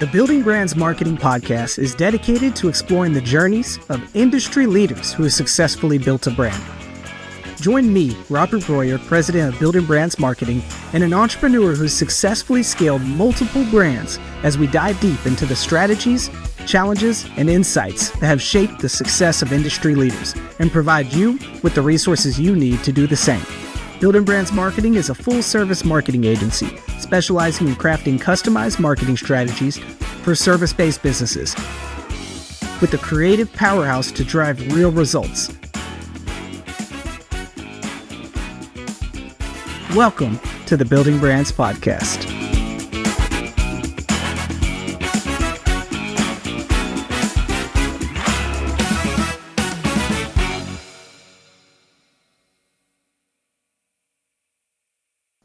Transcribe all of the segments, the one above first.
The Building Brands Marketing Podcast is dedicated to exploring the journeys of industry leaders who have successfully built a brand. Join me, Robert Breuer, president of Building Brands Marketing, and an entrepreneur who's successfully scaled multiple brands as we dive deep into the strategies, challenges, and insights that have shaped the success of industry leaders and provide you with the resources you need to do the same. Building Brands Marketing is a full-service marketing agency specializing in crafting customized marketing strategies for service-based businesses with a creative powerhouse to drive real results. Welcome to the Building Brands Podcast.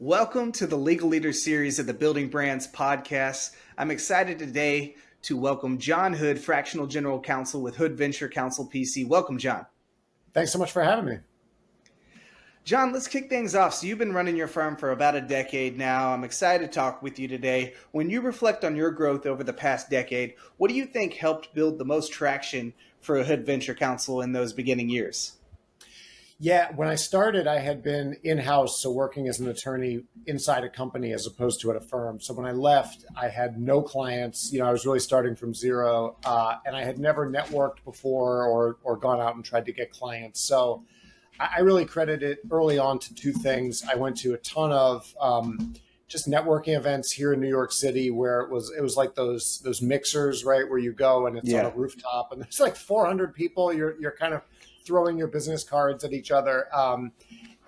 Welcome to the Legal Leaders series of the Building Brands Podcast. I'm excited today to welcome Jon Hood, Fractional General Counsel with Hood Venture Counsel PC. Welcome, Jon. Thanks so much for having me. Jon, let's kick things off. So you've been running your firm for about a decade now. I'm excited to talk with you today. When you reflect on your growth over the past decade, what do you think helped build the most traction for Hood Venture Counsel in those beginning years? Yeah, when I started, I had been in-house, so working as an attorney inside a company as opposed to at a firm. So when I left, I had no clients. I was really starting from zero, and I had never networked before or gone out and tried to get clients. So I really credit it early on to two things. I went to a ton of just networking events here in New York City, where it was like those mixers, right, where you go and it's on a rooftop and there's like 400 people. You're kind of throwing your business cards at each other.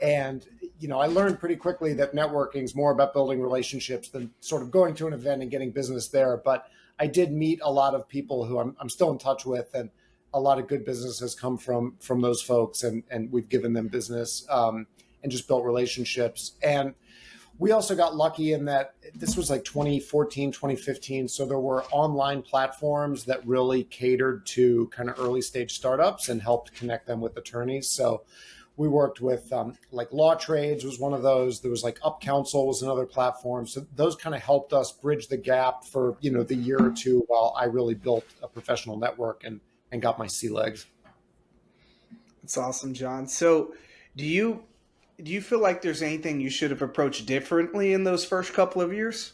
And I learned pretty quickly that networking is more about building relationships than sort of going to an event and getting business there. But I did meet a lot of people who I'm still in touch with, and a lot of good business has come from those folks, and we've given them business and just built relationships. And we also got lucky in that this was like 2014, 2015. So there were online platforms that really catered to kind of early stage startups and helped connect them with attorneys. So we worked with like Law Trades was one of those. There was like Up Counsel was another platform. So those kind of helped us bridge the gap for, the year or two while I really built a professional network and got my sea legs. That's awesome, Jon. So do you feel like there's anything you should have approached differently in those first couple of years?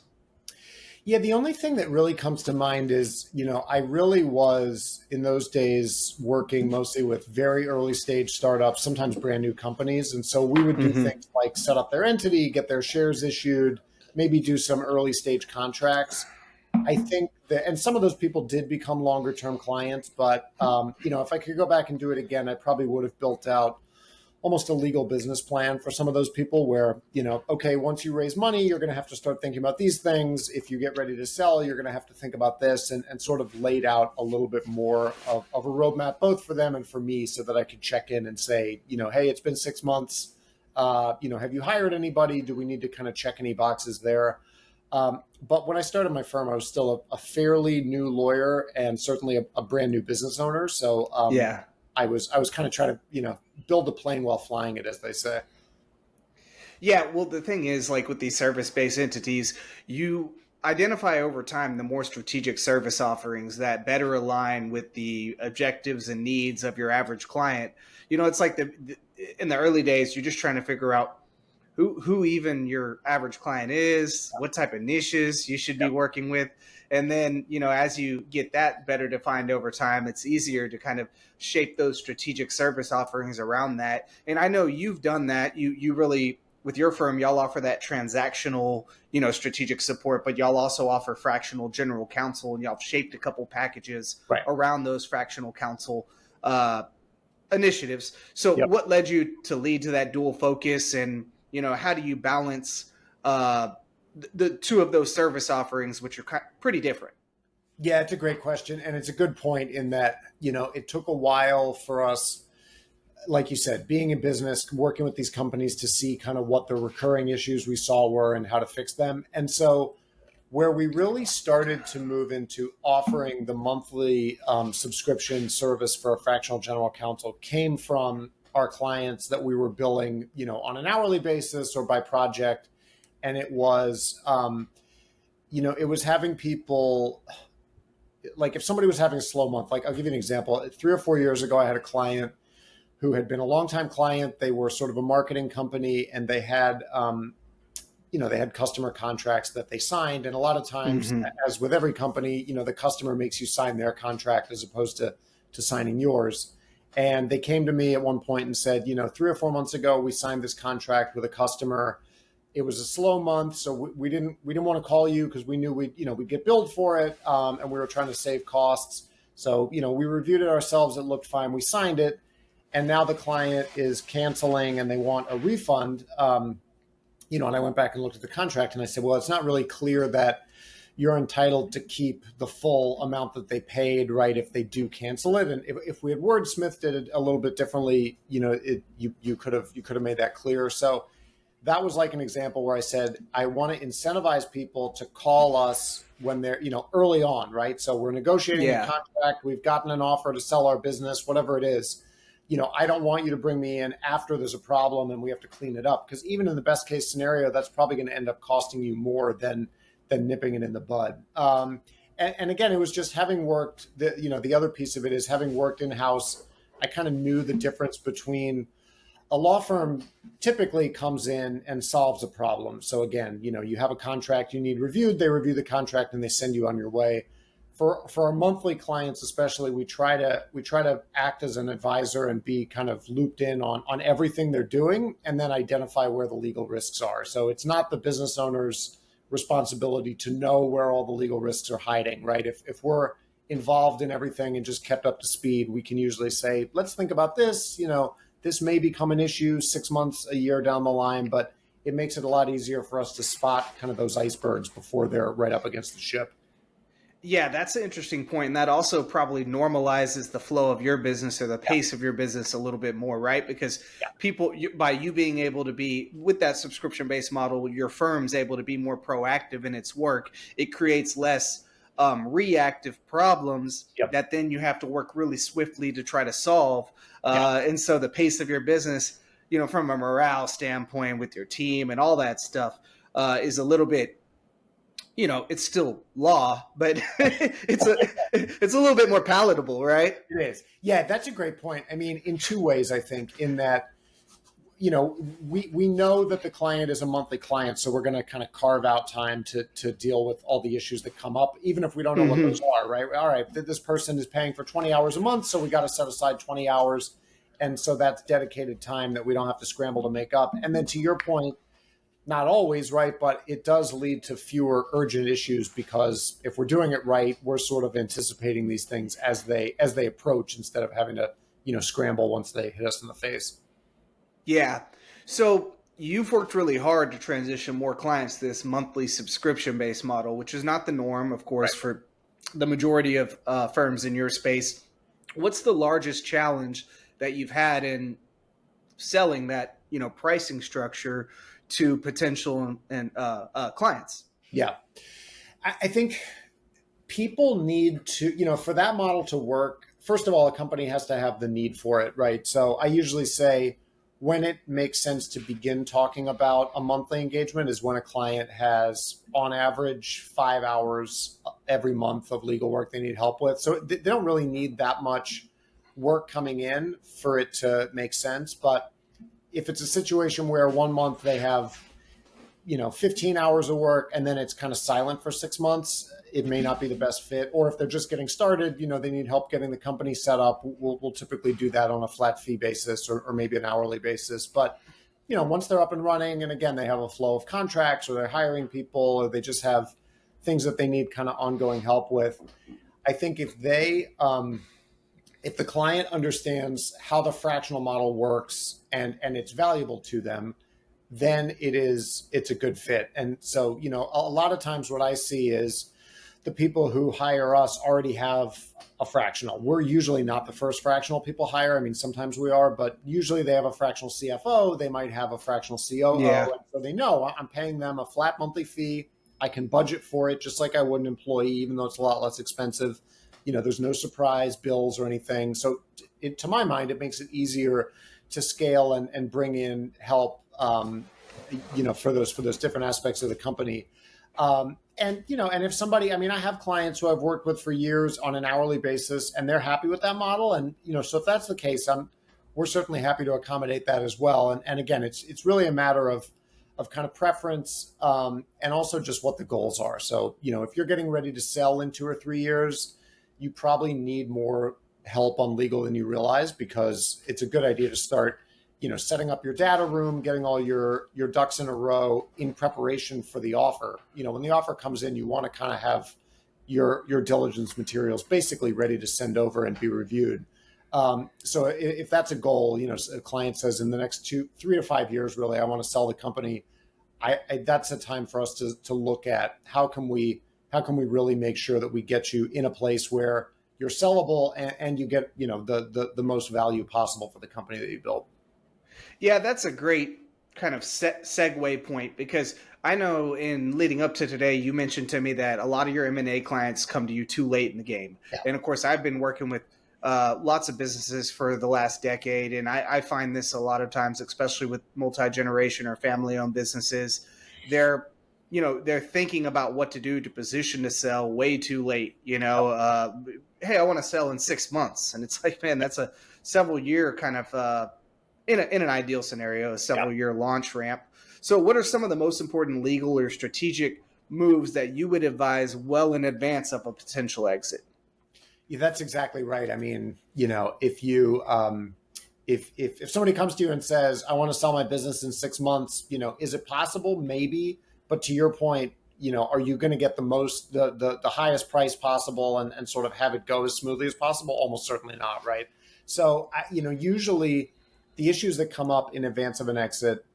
Yeah, the only thing that really comes to mind is, I really was in those days working mostly with very early stage startups, sometimes brand new companies. And so we would do things like set up their entity, get their shares issued, maybe do some early stage contracts. I think that, and some of those people did become longer term clients, but, if I could go back and do it again, I probably would have built out almost a legal business plan for some of those people where, okay, once you raise money, you're going to have to start thinking about these things. If you get ready to sell, you're going to have to think about this, and sort of laid out a little bit more of a roadmap, both for them and for me, so that I could check in and say, hey, it's been 6 months. Have you hired anybody? Do we need to kind of check any boxes there? But when I started my firm, I was still a fairly new lawyer and certainly a brand new business owner. So I was kind of trying to, build a plane while flying it, as they say. Yeah, well, the thing is, like with these service-based entities, you identify over time the more strategic service offerings that better align with the objectives and needs of your average client. It's like in the early days, you're just trying to figure out who even your average client is, what type of niches you should be working with. And then, as you get that better defined over time, it's easier to kind of shape those strategic service offerings around that. And I know you've done that. You really, with your firm, y'all offer that transactional, strategic support, but y'all also offer fractional general counsel, and y'all have shaped a couple packages around those fractional counsel initiatives. So what led you to lead to that dual focus, and how do you balance the two of those service offerings, which are pretty different? Yeah, it's a great question. And it's a good point in that, it took a while for us, like you said, being in business, working with these companies to see kind of what the recurring issues we saw were and how to fix them. And so where we really started to move into offering the monthly subscription service for a fractional general counsel came from our clients that we were billing, on an hourly basis or by project. And it was, it was having people like if somebody was having a slow month, like I'll give you an example. 3 or 4 years ago, I had a client who had been a longtime client. They were sort of a marketing company, and they had, they had customer contracts that they signed. And a lot of times, Hmm. as with every company, the customer makes you sign their contract as opposed to signing yours. And they came to me at one point and said, 3 or 4 months ago, we signed this contract with a customer. It was a slow month, so we didn't want to call you because we knew we'd get billed for it, and we were trying to save costs. So we reviewed it ourselves. It looked fine. We signed it, and now the client is canceling and they want a refund. And I went back and looked at the contract and I said, well, it's not really clear that you're entitled to keep the full amount that they paid, right, if they do cancel it. And if we had wordsmithed it a little bit differently, you could have made that clear. So that was like an example where I said, I want to incentivize people to call us when they're, early on, right? So we're negotiating a Yeah. contract, we've gotten an offer to sell our business, whatever it is. I don't want you to bring me in after there's a problem and we have to clean it up. Because even in the best case scenario, that's probably going to end up costing you more than nipping it in the bud. And again, it was just having worked, the other piece of it is having worked in-house, I kind of knew the difference between a law firm typically comes in and solves a problem. So again, you have a contract you need reviewed, they review the contract and they send you on your way. For our monthly clients, especially, we try to act as an advisor and be kind of looped in on everything they're doing and then identify where the legal risks are. So it's not the business owner's responsibility to know where all the legal risks are hiding, right? If we're involved in everything and just kept up to speed, we can usually say, let's think about this, this may become an issue 6 months, a year down the line, but it makes it a lot easier for us to spot kind of those icebergs before they're right up against the ship. Yeah, that's an interesting point. And that also probably normalizes the flow of your business or the Yeah. pace of your business a little bit more, right? Because Yeah. by you being able to be with that subscription based model, your firm's able to be more proactive in its work. It creates less reactive problems Yep. that then you have to work really swiftly to try to solve. Yeah. And so the pace of your business, from a morale standpoint with your team and all that stuff, is a little bit, it's still law, but it's a little bit more palatable, right? It is. Yeah, that's a great point. I mean, in two ways, I think, in that, we know that the client is a monthly client, so we're going to kind of carve out time to deal with all the issues that come up, even if we don't know what those are, right? All right, this person is paying for 20 hours a month, so we got to set aside 20 hours. And so that's dedicated time that we don't have to scramble to make up. And then to your point, not always, right? But it does lead to fewer urgent issues because if we're doing it right, we're sort of anticipating these things as they approach instead of having to, scramble once they hit us in the face. Yeah. So you've worked really hard to transition more clients to this monthly subscription based model, which is not the norm, of course, Right. for the majority of firms in your space. What's the largest challenge that you've had in selling that, pricing structure to potential and clients? Yeah. I think people need to, for that model to work, first of all, a company has to have the need for it, right? So I usually say when it makes sense to begin talking about a monthly engagement is when a client has, on average, 5 hours every month of legal work they need help with. So they don't really need that much work coming in for it to make sense. But if it's a situation where 1 month they have 15 hours of work and then it's kind of silent for 6 months, it may not be the best fit. Or if they're just getting started, they need help getting the company set up. We'll typically do that on a flat fee basis or maybe an hourly basis. But, once they're up and running and again, they have a flow of contracts or they're hiring people or they just have things that they need kind of ongoing help with. I think if the client understands how the fractional model works and it's valuable to them, then it's a good fit. And so, a lot of times what I see is the people who hire us already have a fractional. We're usually not the first fractional people hire. I mean, sometimes we are, but usually they have a fractional CFO. They might have a fractional COO. Yeah. And so they know I'm paying them a flat monthly fee. I can budget for it just like I would an employee, even though it's a lot less expensive. There's no surprise bills or anything. So to my mind, it makes it easier to scale and bring in help, for those different aspects of the company. And, and if somebody, I mean, I have clients who I've worked with for years on an hourly basis, and they're happy with that model. And, so if that's the case, we're certainly happy to accommodate that as well. And again, it's really a matter of kind of preference, and also just what the goals are. So, if you're getting ready to sell in 2 or 3 years, you probably need more help on legal than you realize, because it's a good idea to start, setting up your data room, getting all your ducks in a row in preparation for the offer. When the offer comes in, you want to kind of have your diligence materials basically ready to send over and be reviewed. So if that's a goal, a client says in the next 3 to 5 years, really, I want to sell the company. That's a time for us to look at how can we really make sure that we get you in a place where you're sellable and you get, the most value possible for the company that you built. Yeah, that's a great kind of segue point, because I know in leading up to today, you mentioned to me that a lot of your M&A clients come to you too late in the game. Yeah. And of course, I've been working with lots of businesses for the last decade, and I find this a lot of times, especially with multi-generation or family-owned businesses, they're they're thinking about what to do to position to sell way too late. Hey, I want to sell in 6 months, and it's like, man, that's a several year kind of in an ideal scenario, a several year launch ramp. So what are some of the most important legal or strategic moves that you would advise well in advance of a potential exit? Yeah, that's exactly right. I mean, if you if somebody comes to you and says, I want to sell my business in 6 months, is it possible? Maybe. But to your point, are you going to get the highest price possible and sort of have it go as smoothly as possible? Almost certainly not, right? So, usually the issues that come up in advance of an exit,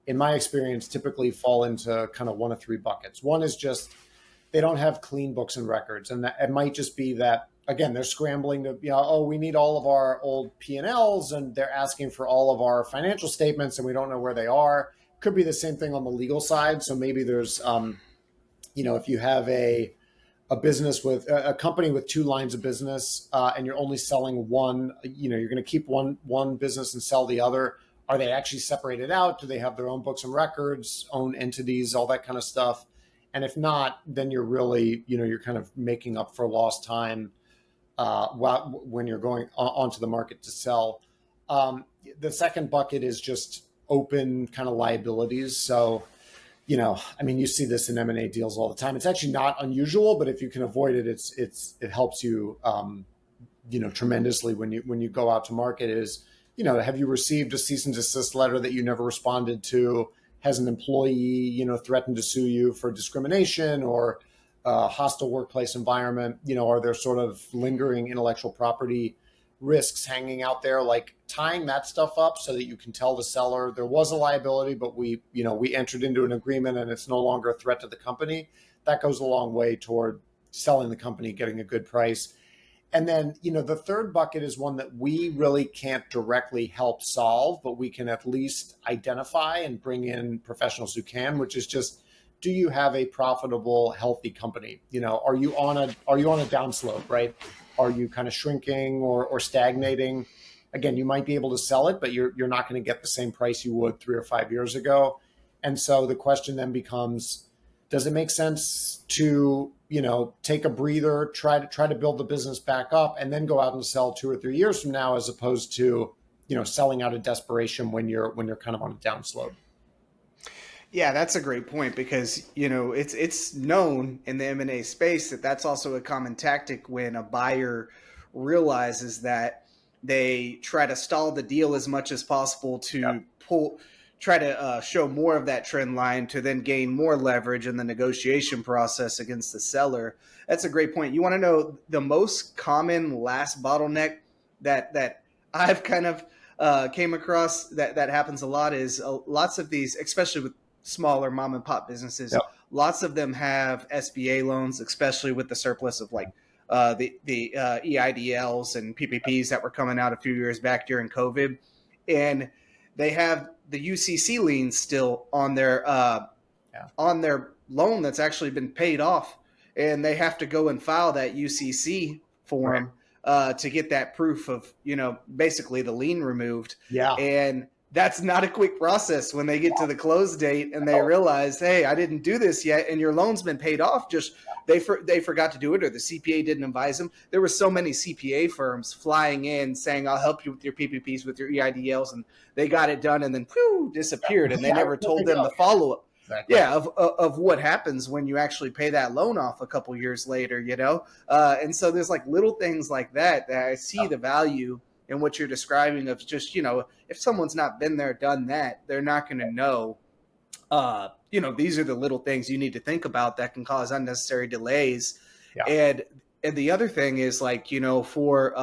in my experience, typically fall into kind of one of three buckets. One is just they don't have clean books and records. And that it might just be that, again, they're scrambling to, we need all of our old P&Ls, and they're asking for all of our financial statements, and we don't know where they are. Could be the same thing on the legal side. So maybe there's, if you have a business with a company with two lines of business, and you're only selling one, you're going to keep one business and sell the other. Are they actually separated out? Do they have their own books and records, own entities, all that kind of stuff? And if not, then you're really, you're kind of making up for lost time when you're going onto the market to sell. The second bucket is just open kind of liabilities. So, you see this in M&A deals all the time. It's actually not unusual, but if you can avoid it, it helps you, tremendously when you go out to market. Is, have you received a cease and desist letter that you never responded to? Has an employee, threatened to sue you for discrimination or hostile workplace environment? Are there sort of lingering intellectual property risks hanging out there? Like tying that stuff up so that you can tell the seller there was a liability, but we entered into an agreement and it's no longer a threat to the company. That goes a long way toward selling the company, getting a good price. And then, the third bucket is one that we really can't directly help solve, but we can at least identify and bring in professionals who can, which is just, do you have a profitable, healthy company? Are you on a downslope, right? Are you kind of shrinking or stagnating? Again, you might be able to sell it, but you're not going to get the same price you would 3 or 5 years ago. And so the question then becomes, does it make sense to, take a breather, try to build the business back up, and then go out and sell 2 or 3 years from now, as opposed to, selling out of desperation when you're kind of on a downslope? Yeah, that's a great point, because it's known in the M&A space that that's also a common tactic when a buyer realizes that they try to stall the deal as much as possible to try to show more of that trend line to then gain more leverage in the negotiation process against the seller. That's a great point. You want to know the most common last bottleneck that I've kind of came across that happens a lot is lots of these, especially with smaller mom and pop businesses. Yep. Lots of them have SBA loans, especially with the surplus of like the EIDLs and PPPs that were coming out a few years back during COVID, and they have the UCC liens still on their loan that's actually been paid off, and they have to go and file that UCC form to get that proof of basically the lien removed. Yeah. And that's not a quick process when they get to the close date and they realize, hey, I didn't do this yet, and your loan's been paid off. Just they forgot to do it, or the CPA didn't advise them. There were so many CPA firms flying in saying, "I'll help you with your PPPs, with your EIDLs," and they got it done, and then whew, disappeared, and they Yeah, never where'd they told them go? the follow up. Exactly. Yeah, of what happens when you actually pay that loan off a couple years later, and so there's like little things like that I see the value in what you're describing of just, if someone's not been there, done that, they're not going to know. These are the little things you need to think about that can cause unnecessary delays. Yeah. And the other thing is like, for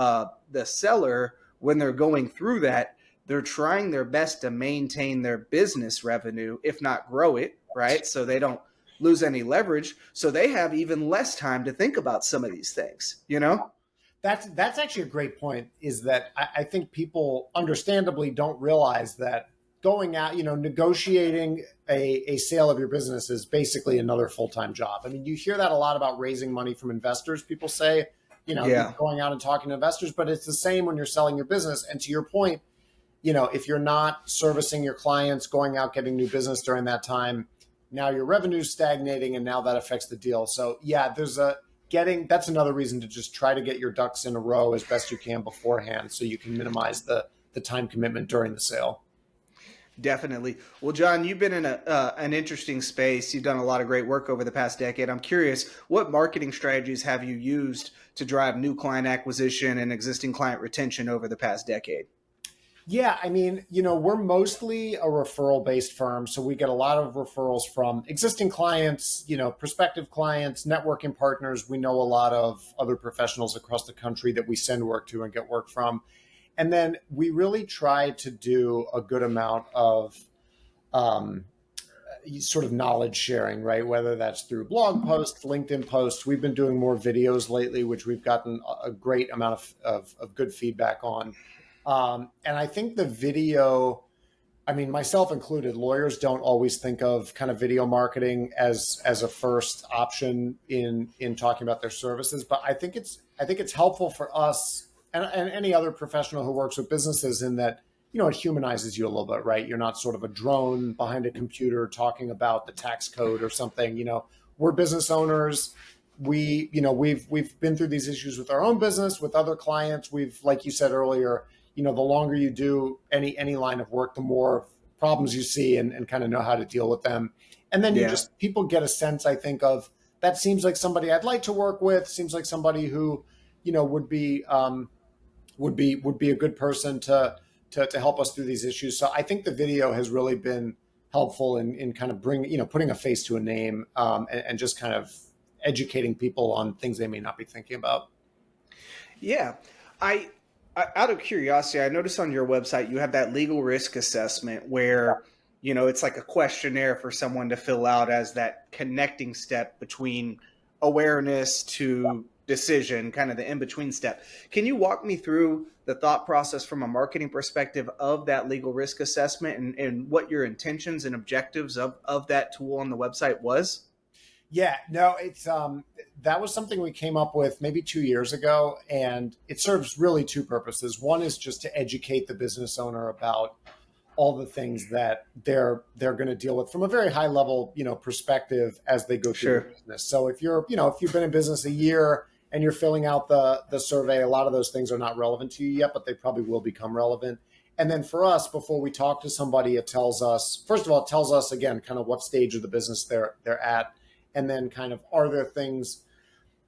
the seller, when they're going through that, they're trying their best to maintain their business revenue, if not grow it, right? So they don't lose any leverage. So they have even less time to think about some of these things. That's actually a great point, is that I think people understandably don't realize that going out, negotiating a sale of your business is basically another full-time job. I mean, you hear that a lot about raising money from investors. People say, Yeah. going out and talking to investors, but it's the same when you're selling your business. And to your point, if you're not servicing your clients, going out, getting new business during that time, now your revenue's stagnating, and now that affects the deal. So yeah, that's another reason to just try to get your ducks in a row as best you can beforehand, so you can minimize the time commitment during the sale. Definitely. Well, John, you've been in an interesting space. You've done a lot of great work over the past decade. I'm curious, what marketing strategies have you used to drive new client acquisition and existing client retention over the past decade? Yeah, I mean, we're mostly a referral based firm. So we get a lot of referrals from existing clients, prospective clients, networking partners. We know a lot of other professionals across the country that we send work to and get work from. And then we really try to do a good amount of um, sort of knowledge sharing, right? Whether that's through blog posts, LinkedIn posts. We've been doing more videos lately, which we've gotten a great amount of good feedback on. And I think the video, I mean, myself included, lawyers don't always think of kind of video marketing as a first option in talking about their services. But I think it's helpful for us and any other professional who works with businesses, in that it humanizes you a little bit, right? You're not sort of a drone behind a computer talking about the tax code or something. We're business owners. We've been through these issues with our own business, with other clients. We've, like you said earlier, the longer you do any line of work, the more problems you see, and kind of know how to deal with them. And then Yeah. people get a sense, I think, of that seems like somebody I'd like to work with. Seems like somebody who, would be a good person to help us through these issues. So I think the video has really been helpful in kind of putting a face to a name, and just kind of educating people on things they may not be thinking about. Yeah. I, Out of curiosity, I noticed on your website you have that legal risk assessment where, it's like a questionnaire for someone to fill out as that connecting step between awareness to decision, kind of the in between step. Can you walk me through the thought process from a marketing perspective of that legal risk assessment, and what your intentions and objectives of that tool on the website was? Yeah, no, it's that was something we came up with maybe 2 years ago, and it serves really two purposes. One is just to educate the business owner about all the things that they're going to deal with from a very high level, perspective as they go through the Sure. business. So if you've been in business a year and you're filling out the survey, a lot of those things are not relevant to you yet, but they probably will become relevant. And then for us, before we talk to somebody, it tells us, first of all, it tells us again kind of what stage of the business they're at, and then kind of, are there things,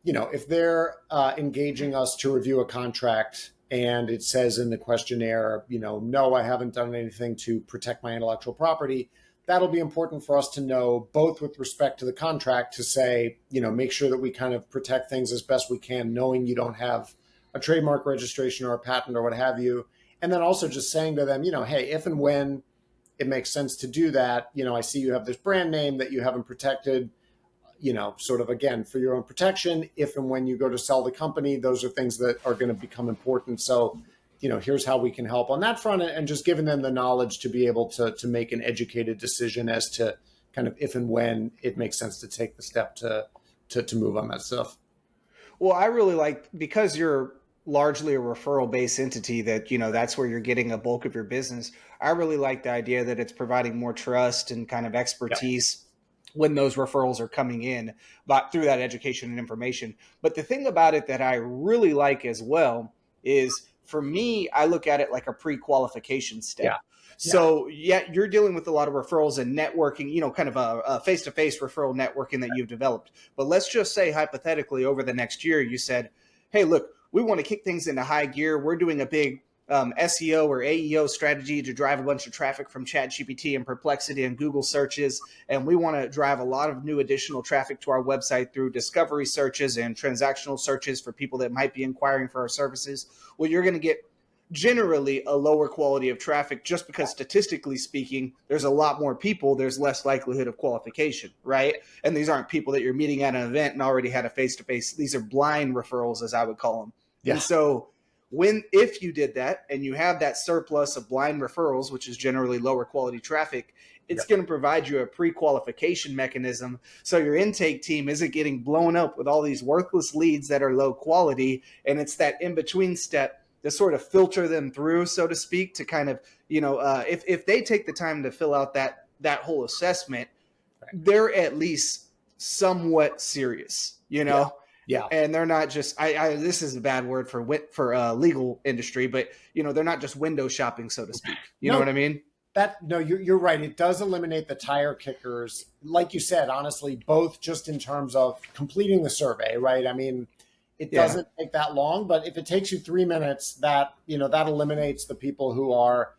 if they're engaging us to review a contract and it says in the questionnaire, no, I haven't done anything to protect my intellectual property, that'll be important for us to know, both with respect to the contract, to say, make sure that we kind of protect things as best we can, knowing you don't have a trademark registration or a patent or what have you. And then also just saying to them, hey, if and when it makes sense to do that, I see you have this brand name that you haven't protected, sort of, again, for your own protection. If and when you go to sell the company, those are things that are going to become important. So, here's how we can help on that front, and just giving them the knowledge to be able to make an educated decision as to kind of if and when it makes sense to take the step to move on that stuff. Well, I really like, because you're largely a referral based entity that, that's where you're getting a bulk of your business. I really like the idea that it's providing more trust and kind of Yeah. expertise when those referrals are coming in, but through that education and information. But the thing about it that I really like as well is, for me, I look at it like a pre-qualification Yeah. step. Yeah. So yeah, you're dealing with a lot of referrals and networking, kind of a face-to-face referral networking that you've developed. But let's just say hypothetically over the next year, you said, hey, look, we want to kick things into high gear. We're doing a big SEO or AEO strategy to drive a bunch of traffic from ChatGPT and Perplexity and Google searches. And we want to drive a lot of new additional traffic to our website through discovery searches and transactional searches for people that might be inquiring for our services. Well, you're going to get generally a lower quality of traffic just because statistically speaking, there's a lot more people, there's less likelihood of qualification, right? And these aren't people that you're meeting at an event and already had a face-to-face. These are blind referrals, as I would call them. Yeah. And so if you did that and you have that surplus of blind referrals, which is generally lower quality traffic, it's going to provide you a pre-qualification mechanism so your intake team isn't getting blown up with all these worthless leads that are low quality. And it's that in-between step to sort of filter them through, so to speak, to kind of, if they take the time to fill out that whole assessment, they're at least somewhat serious, Yeah. And they're not just, this is a bad word for legal industry, but they're not just window shopping, so to speak. You know what I mean? You're right. It does eliminate the tire kickers. Like you said, honestly, both just in terms of completing the survey, right? I mean, it doesn't take that long, but if it takes you 3 minutes, that eliminates the people who are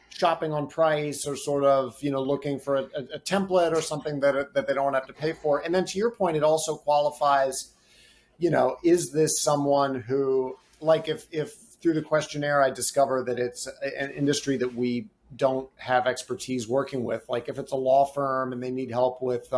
shopping on price or sort of, looking for a template or something that they don't have to pay for. And then to your point, it also qualifies, is this someone who, like, if through the questionnaire, I discover that it's an industry that we don't have expertise working with, like if it's a law firm and they need help with,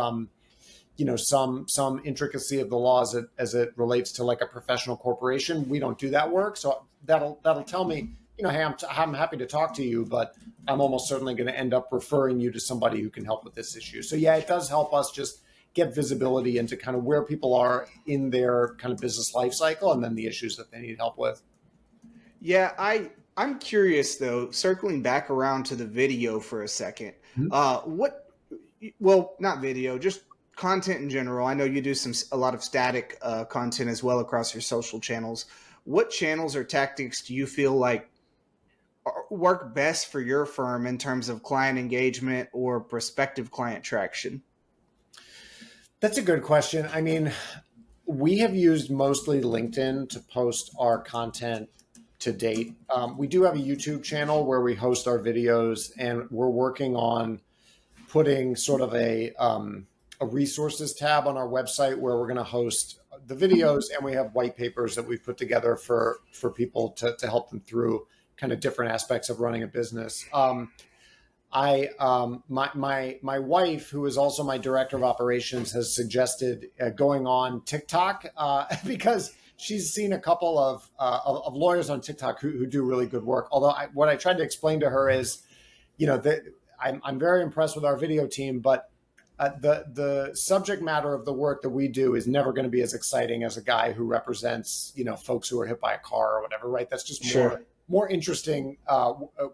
some intricacy of the laws as it relates to like a professional corporation, we don't do that work. So that'll tell me, hey, I'm happy to talk to you, but I'm almost certainly going to end up referring you to somebody who can help with this issue. So yeah, it does help us just get visibility into kind of where people are in their kind of business life cycle and then the issues that they need help with. Yeah, I'm curious though, circling back around to the video for a second. Well, not video, just content in general. I know you do a lot of static content as well across your social channels. What channels or tactics do you feel like work best for your firm in terms of client engagement or prospective client traction? That's a good question. I mean, we have used mostly LinkedIn to post our content to date. We do have a YouTube channel where we host our videos, and we're working on putting sort of a resources tab on our website where we're going to host the videos, and we have white papers that we've put together for people to help them through kind of different aspects of running a business. My wife, who is also my director of operations, has suggested going on TikTok because she's seen a couple of lawyers on TikTok who do really good work. Although what I tried to explain to her is, I'm very impressed with our video team, but the subject matter of the work that we do is never going to be as exciting as a guy who represents, folks who are hit by a car or whatever, right? That's just more interesting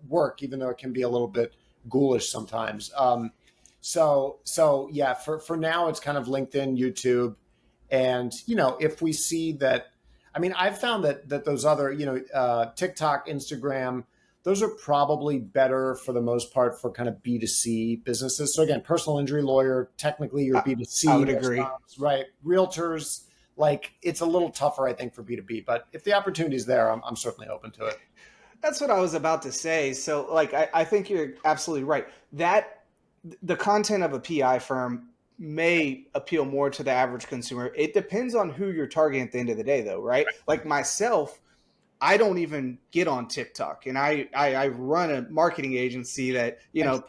work, even though it can be a little bit ghoulish sometimes. So yeah, for now, it's kind of LinkedIn, YouTube. And, if we see that, I mean, I've found that those other, TikTok, Instagram, those are probably better for the most part for kind of B2C businesses. So again, personal injury lawyer, technically you're B2C. I would agree. Right. Realtors, like it's a little tougher, I think, for B2B, but if the opportunity is there, I'm certainly open to it. That's what I was about to say. So like, I think you're absolutely right. That the content of a PI firm may appeal more to the average consumer. It depends on who you're targeting at the end of the day though, right? Like myself, I don't even get on TikTok, and I run a marketing agency that,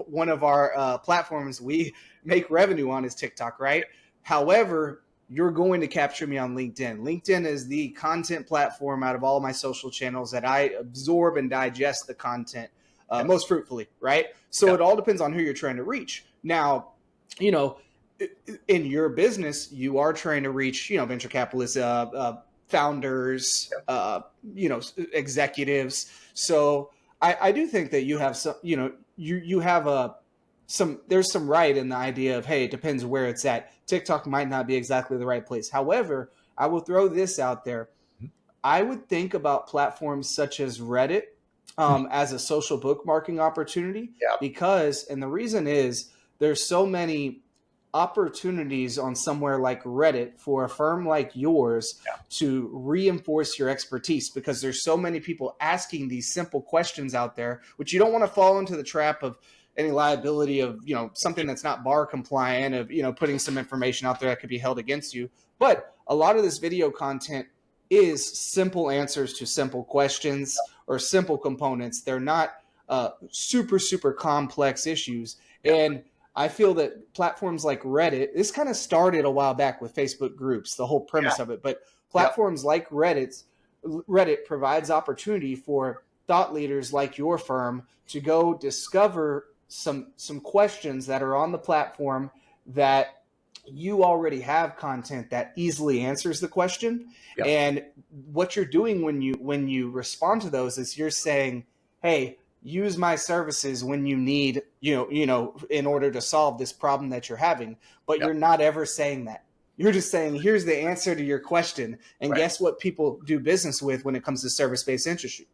one of our platforms we make revenue on is TikTok, right? However, you're going to capture me on LinkedIn. LinkedIn is the content platform out of all my social channels that I absorb and digest the content most fruitfully, right? So it all depends on who you're trying to reach. Now, in your business, you are trying to reach, venture capitalists, founders, executives. So I do think that you have some, you have there's some right in the idea of, hey, it depends where it's at. TikTok might not be exactly the right place. However, I will throw this out there. I would think about platforms such as Reddit as a social bookmarking opportunity Yeah. because, and the reason is, there's so many opportunities on somewhere like Reddit for a firm like yours Yeah. to reinforce your expertise because there's so many people asking these simple questions out there, which you don't want to fall into the trap of any liability of, something that's not bar compliant, of, putting some information out there that could be held against you. But a lot of this video content is simple answers to simple questions or simple components. They're not super, super complex issues. Yeah. And I feel that platforms like Reddit, this kind of started a while back with Facebook groups, the whole premise of it, but platforms like Reddit provides opportunity for thought leaders like your firm to go discover some questions that are on the platform that you already have content that easily answers the question. Yep. And what you're doing when you respond to those is you're saying, hey, use my services when you need, in order to solve this problem that you're having. But you're not ever saying that. You're just saying, here's the answer to your question. And guess what people do business with when it comes to service-based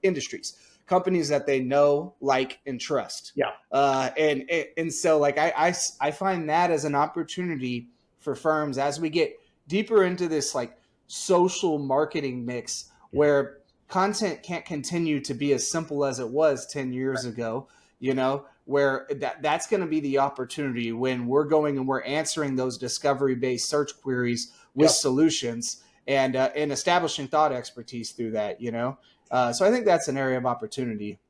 industries? Companies that they know, like, and trust. Yeah. And so, like, I find that as an opportunity for firms as we get deeper into this, like, social marketing mix where content can't continue to be as simple as it was 10 years ago, where that's going to be the opportunity when we're going and we're answering those discovery-based search queries with solutions and establishing thought expertise through that, So I think that's an area of opportunity.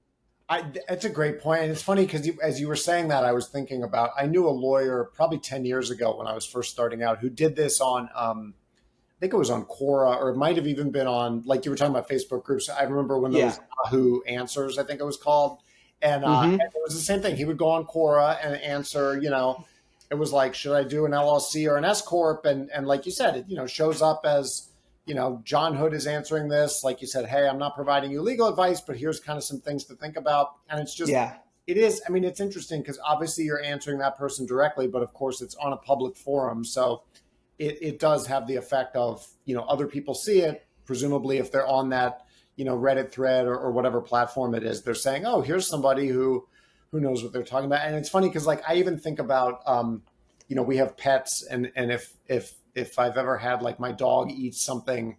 That's a great point. And it's funny because as you were saying that, I was thinking about, I knew a lawyer probably 10 years ago when I was first starting out who did this on, I think it was on Quora, or it might have even been on, like you were talking about Facebook groups. I remember when there was Yahoo Answers, I think it was called. And, and it was the same thing. He would go on Quora and answer, it was like, should I do an LLC or an S Corp? And like you said, it, shows up as, Jon Hood is answering this. Like you said, hey, I'm not providing you legal advice, but here's kind of some things to think about. And it's just, it is, I mean, it's interesting because obviously you're answering that person directly, but of course it's on a public forum. So it does have the effect of, other people see it, presumably if they're on that, Reddit thread or whatever platform it is, they're saying, oh, here's somebody who knows what they're talking about. And it's funny because, like, I even think about, we have pets, and if I've ever had, like, my dog eat something,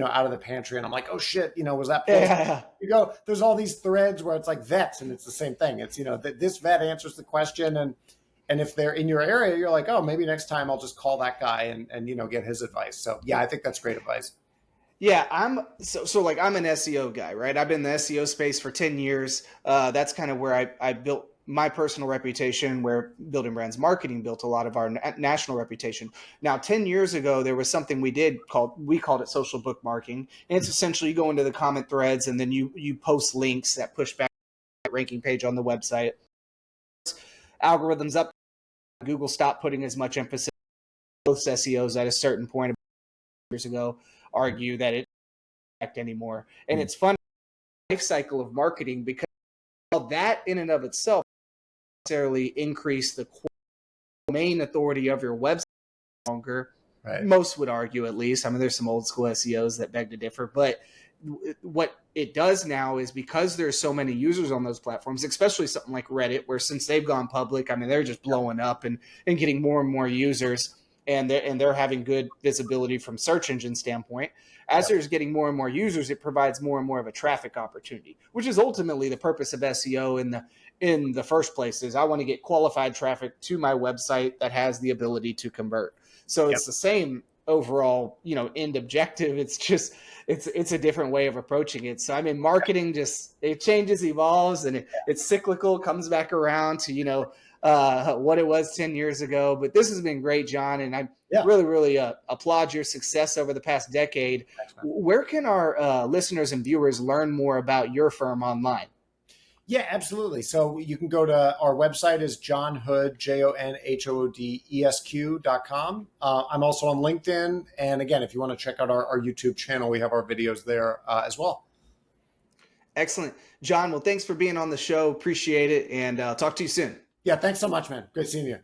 out of the pantry, and I'm like, oh shit, was that poison? You go, there's all these threads where it's like vets, and it's the same thing. It's, this vet answers the question, and if they're in your area, you're like, oh, maybe next time I'll just call that guy and get his advice. So yeah, I think that's great advice. Yeah, I'm an SEO guy, right? I've been in the SEO space for 10 years. That's kind of where I built my personal reputation, where Building Brands Marketing built a lot of our national reputation. Now, 10 years ago, there was something we called it social bookmarking. And it's essentially you go into the comment threads and then you post links that push back to the ranking page on the website. Algorithms up. Google stopped putting as much emphasis. Most SEOs at a certain point years ago argue that it doesn't anymore. And it's fun life cycle of marketing because that in and of itself necessarily increase the domain authority of your website longer. Right. Most would argue, at least. I mean, there's some old school SEOs that beg to differ, but what it does now is because there's so many users on those platforms, especially something like Reddit, where since they've gone public, I mean, they're just blowing up and getting more and more users, and they're having good visibility from search engine standpoint. As there's getting more and more users, it provides more and more of a traffic opportunity, which is ultimately the purpose of SEO in the first place. Is I want to get qualified traffic to my website that has the ability to convert. So it's the same overall, end objective. It's just it's a different way of approaching it. So I mean, marketing it changes, evolves, and it's cyclical, comes back around to what it was 10 years ago. But this has been great, John, and I really applaud your success over the past decade. Thanks, where can our listeners and viewers learn more about your firm online? Yeah, absolutely. So you can go to our website is Jon Hood, JONHOODESQ.com. I'm also on LinkedIn. And again, if you want to check out our YouTube channel, we have our videos there as well. Excellent. John, well, thanks for being on the show. Appreciate it. And I'll talk to you soon. Yeah, thanks so much, man. Great seeing you.